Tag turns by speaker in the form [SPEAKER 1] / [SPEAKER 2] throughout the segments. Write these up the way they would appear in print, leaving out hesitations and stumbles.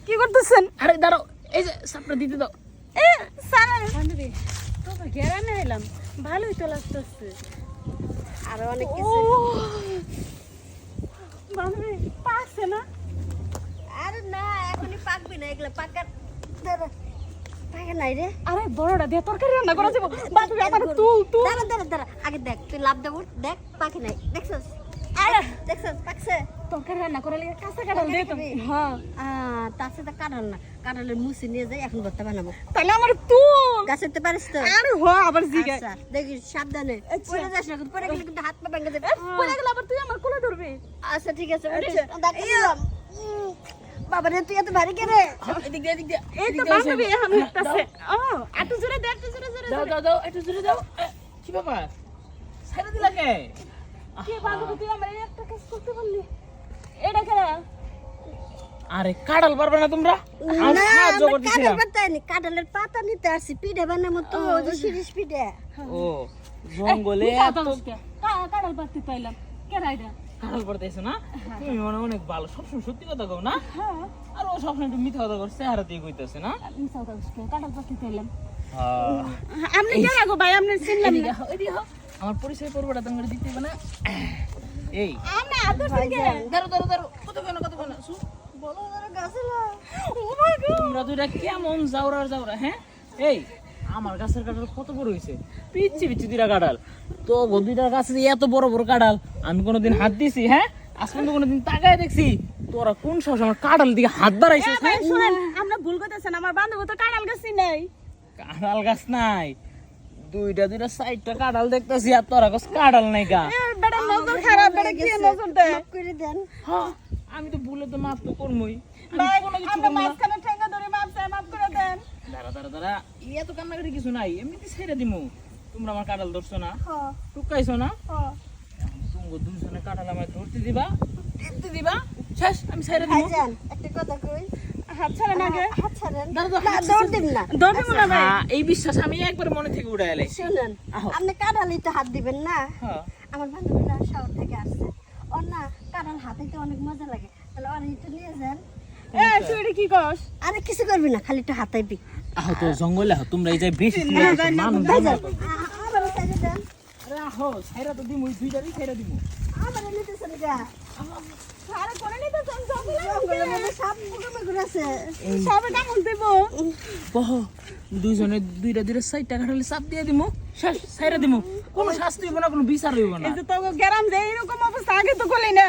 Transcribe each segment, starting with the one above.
[SPEAKER 1] কি করতেছেন?
[SPEAKER 2] আরে দাঁড়াও, এই যে সাপটা দিতে দাও।
[SPEAKER 1] বান্ধবী তোমার ঘেরানে এলাম, ভালোই তো লাগতেছে।
[SPEAKER 3] আরো অনেক কিছু।
[SPEAKER 1] বান্ধবী পাচ্ছে না?
[SPEAKER 3] আরে না, এখনই পাকবি না, এগুলো পাকার পাকে নাই রে।
[SPEAKER 1] আরে বড়টা দিয়ে তরকারি রান্না করা যাবো। বান্ধবী আমার তুল তুল।
[SPEAKER 3] দাঁড়া আগে দেখ, তুই লাভ দেবো, দেখ পাকে নাই, দেখছস?
[SPEAKER 1] আরে
[SPEAKER 3] দেখছস পাকছে?
[SPEAKER 1] তরকারি রান্না করে লিগে কাঁচা কাঁঠাল দিয়ে তুমি। হ্যাঁ
[SPEAKER 3] তার সাথে কাঁঠাল না, কাঁঠালের মুসি নিয়ে যাই, এখন ভর্তা বানাবো।
[SPEAKER 1] তাহলে আমার তুল।
[SPEAKER 3] গাছ উঠতে পারিস তো?
[SPEAKER 1] আরে আবার জিগায়।
[SPEAKER 3] আচ্ছা, দেখিস সাবধানে, পড়ে যাস না, পড়ে গেলে কিন্তু হাত পা ভেঙে যাবে।
[SPEAKER 1] পড়ে গেলে আবার তুই আমার কোলে ধরবি।
[SPEAKER 3] আচ্ছা ঠিক আছে, উঠিস।
[SPEAKER 1] আচ্ছা।
[SPEAKER 3] ডাক্তার দিলাম। বাবা রে, তুই এত ভারী কেন রে?
[SPEAKER 2] এদিক দিয়ে, এদিক দিয়ে।
[SPEAKER 1] এই তো বান্ধবী এখন উঠতেছে। একটু জোরে দে, একটু জোরে জোরে।
[SPEAKER 2] দাও দাও দাও, একটু জোরে দাও। কি ব্যাপার, ছেড়ে দিলা কে?
[SPEAKER 1] কি বান্ধবী তুই আমার এই একটা কাজ করতে পারলি? এটা কেন?
[SPEAKER 2] আরে কাঁঠাল পারবে না তোমরা? আমি সাহায্য করতেছিলাম।
[SPEAKER 3] কাঁঠাল পাতা নি, কাঁঠালের পাতা নিতে আসছি, পিঠে বানাবো তো, শিরিষ পিঠে।
[SPEAKER 2] ও জঙ্গলে এত
[SPEAKER 1] কাঁঠাল পাতি পাইলাম কে রাইডা?
[SPEAKER 2] কাঁঠাল পড়তেছো না? তুমি মনে অনেক ভালো, সবসময় সত্যি কথা কও না?
[SPEAKER 1] হ্যাঁ
[SPEAKER 2] আর ও সবসময় একটু মিথ্যা কথা করছে, চেহারা দিয়ে কইতেছে না?
[SPEAKER 1] মিসাও দাসকে কাঁঠাল পাতি পাইলাম।
[SPEAKER 2] হ্যাঁ।
[SPEAKER 1] আপনি কে রাখো ভাই, আপনি চিনলাম না।
[SPEAKER 2] এদিকে হও। আমার পরিচয় পর্বটা তোমাকে দিতে হবে না? এই
[SPEAKER 1] আমি আদর থেকে
[SPEAKER 2] দাঁড়ো দাঁড়ো দাঁড়ো, কতক্ষণ
[SPEAKER 3] বলো ধরে গাছে না।
[SPEAKER 1] ও মাই গড।
[SPEAKER 2] তোমরা দুইটা কেমন যাওরা হ্যাঁ? এই আমার গাছের কাঁঠাল কত বড় হয়েছে, পিচ্ছি পিচ্ছি দুইটা কাঁঠাল। তো দুইটা গাছে যে এত বড় বড় কাঁঠাল আমি কোনোদিন হাত দিছি? হ্যাঁ, আজ পর্যন্ত কোনোদিন তাকায় দেখছি? তোরা কোন সাহস আমার কাঁঠাল দিকে হাত বাড়াইছিস?
[SPEAKER 1] ভাই শুনেন, আপনি ভুল করতেছেন, আমার বান্ধবী তো কাঁঠাল গাছই নাই।
[SPEAKER 2] কাঁঠাল গাছ নাই, দুইটা সাইডটা কাঁঠাল দেখতেছি, আর তোরা গাছ কাঁঠাল নাই গা।
[SPEAKER 1] বেটা নজর খারাপ, বেটা কি নজর দেয়?
[SPEAKER 3] মাফ করে দেন।
[SPEAKER 2] হ্যাঁ, আমি তো ভুলে তো মাফ তো করবই। আমি
[SPEAKER 1] ভাই
[SPEAKER 2] কোনো কিছু
[SPEAKER 1] আমরা
[SPEAKER 2] করবো না।
[SPEAKER 1] মাঝখানে ঠেঙ্গা ধরে মাপ চাই, মাপ করে দেন।
[SPEAKER 2] দাঁড়া এত কান্নাকাটি কিছু নাই, এমনিতে ছেড়ে দিমু। তোমরা আমার কাঁঠাল ধরছো না,
[SPEAKER 1] হ্যাঁ
[SPEAKER 2] টুকাইছো না,
[SPEAKER 1] হ্যাঁ।
[SPEAKER 2] তুমি দুজনে কাঁঠাল আমায় ধরতে দিবা, টিপতে দিবা, শেষ, আমি ছেড়ে দিমু।
[SPEAKER 3] ভাইজান একটা কথা কই,
[SPEAKER 1] হাত ছাড়েন আগে।
[SPEAKER 3] হাত ছাড়েন।
[SPEAKER 2] দাঁড়া, দাঁড়া,
[SPEAKER 3] না, দৌড় দিন না।
[SPEAKER 1] ধরবো না ভাই।
[SPEAKER 2] হ্যাঁ, এই বিশ্বাস আমি একবার মনে থেকে উড়ে এলাই।
[SPEAKER 3] শুনেন,
[SPEAKER 2] আহো।
[SPEAKER 3] আপনি কাঁঠালই তো হাত দিবেন না।
[SPEAKER 2] হ্যাঁ,
[SPEAKER 3] আমার বান্ধবীরা শহর থেকে আসছে, ওর না কাঁঠাল হাতে অনেক মজা লাগে, তাহলে ওর একটু নিয়ে যান।
[SPEAKER 1] তুই এটা কি কস?
[SPEAKER 3] আরে কিছু করবি না, খালি একটু হাতাইবি।
[SPEAKER 2] আহো তো জঙ্গলে আহো, তোমরা এই যে বেশি মানুষ
[SPEAKER 3] ভাইজান আমার সাইডে দেন।
[SPEAKER 2] আরে আহো, ছেড়ে তো দিমু, দুইটারই ছেড়ে দিমু।
[SPEAKER 3] আমার নিতেছেন গা,
[SPEAKER 1] আরে কোনে নিতে চান?
[SPEAKER 3] জঙ্গলের মধ্যে সাপ মুখে ঘুরেছে।
[SPEAKER 1] সবে কামড় দেব।
[SPEAKER 2] বহ, দুইজনে দুইটা সাইডটা কাঁঠালে চাপ দিয়ে দিমু, শেষ, ছেড়ে দিমু। কোনো শাস্তি হইব না, কোনো বিচার হইব না।
[SPEAKER 1] এই যে তোকে গ্রাম যে এরকম অবস্থা আগে তো করলি না।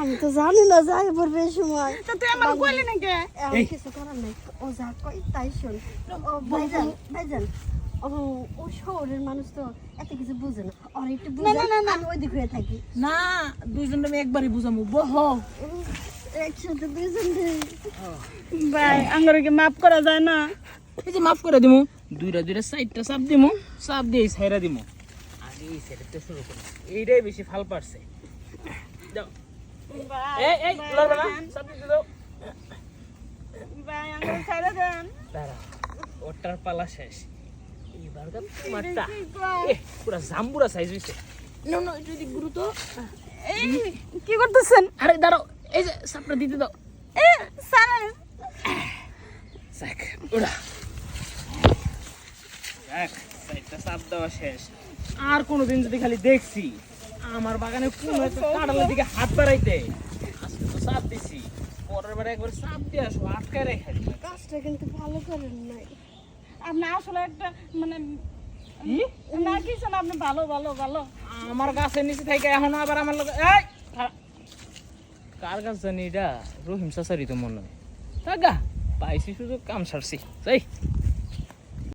[SPEAKER 3] আমি তো জানি না যাই পড়বে এই সময়।
[SPEAKER 1] তো তুই আমার কইলি না কে?
[SPEAKER 3] এমন কিছু করার নাই, ও যা কই তাই শোন। ও ভাইজান ও শহরের মানুষ তো এত কিছু বুঝে না, ওর একটু বুঝে। আমি ওই দিক হয়ে থাকি।
[SPEAKER 2] না, দুইজনে আমি একবারই বুঝামু। বহ,
[SPEAKER 3] একসাথে দুইজন
[SPEAKER 1] ভাই আঙ্গরকে মাফ করা যায় না?
[SPEAKER 2] এই যে মাফ করে দিমু, দুইটা সাইডটা চাপ দিমু, চাপ দিয়ে ছাইরা দিমু। আগে এই সাইডটা শুরু করি, এইটাই বেশি ফাল পারছে। যাও, এই লড়বে না, চাপ দিতে দাও।
[SPEAKER 1] ভাই আঙ্গর ছাইরা দেন।
[SPEAKER 2] দাঁড়া, ওটার পালা শেষ, এইবার তোমারটা।
[SPEAKER 1] কি কয়?
[SPEAKER 2] পুরা জাম্বুরা সাইজ হইছে। না না, এটা দিক গুরু তো।
[SPEAKER 1] এই কি করতেছেন?
[SPEAKER 2] আরে দাঁড়াও, এই যে চাপটা দিতে দাও।
[SPEAKER 1] সারা
[SPEAKER 2] যাক, ওরা যাক, সাইডটা চাপ দেওয়া শেষ। আর কোনোদিন যদি খালি দেখছি আমার বাগানে কোন একটা কাঁঠালের দিকে হাত বাড়াইতে, আজকে তো চাপ দিছি, পরের বার একবার চাপ দিয়ে আসো, আটকায় রেখে দিবে।
[SPEAKER 3] কাজটা কিন্তু ভালো করেন নাই।
[SPEAKER 1] আপনি আসলে একটা মানে
[SPEAKER 2] কি?
[SPEAKER 1] না কিছু না, আপনি ভালো ভালো ভালো।
[SPEAKER 2] আমার গাছের নিচে থেকে এখনো আবার আমার লোক, এই কার গাছ জানি এটা? রহিম চাচারি তো মনে হয়। থাকা পাইছি সুযোগ, কাম সারছি, যাই।